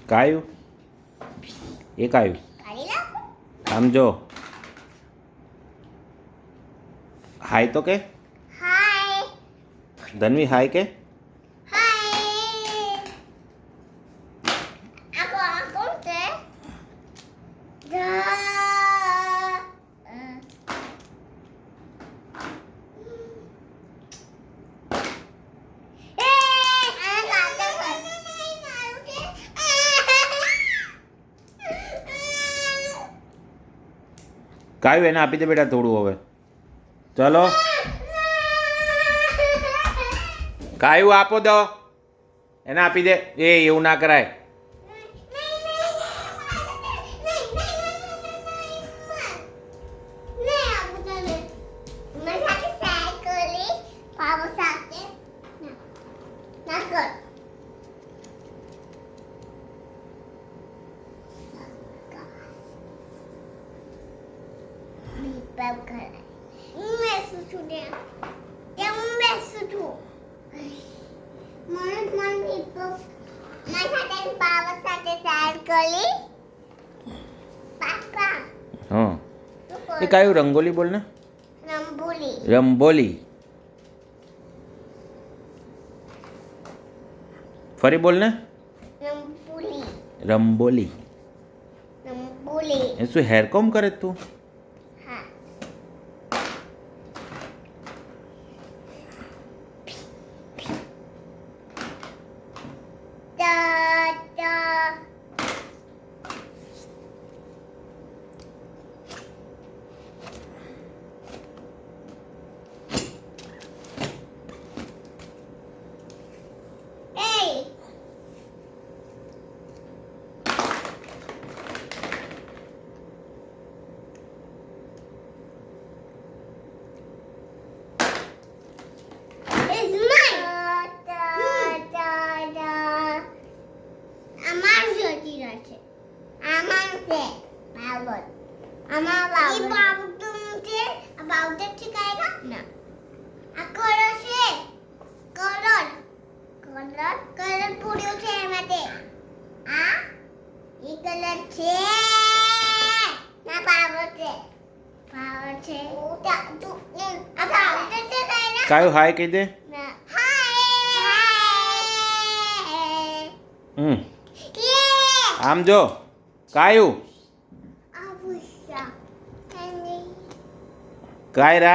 કાયું એ કાયું આમ જો હાય તો કે ધનવી હાય કે કાયું એને આપી દે બેટા થોડું હવે ચલો કાયું આપો દો એને આપી દે એ એવું ના કરાય हाँ ये कायु रंगोली बोलना रंबोली फरी बोलना रंबोली ऐसे हेयर कॉम करे तू कायु हाय कह दे आम जो कायु कायरा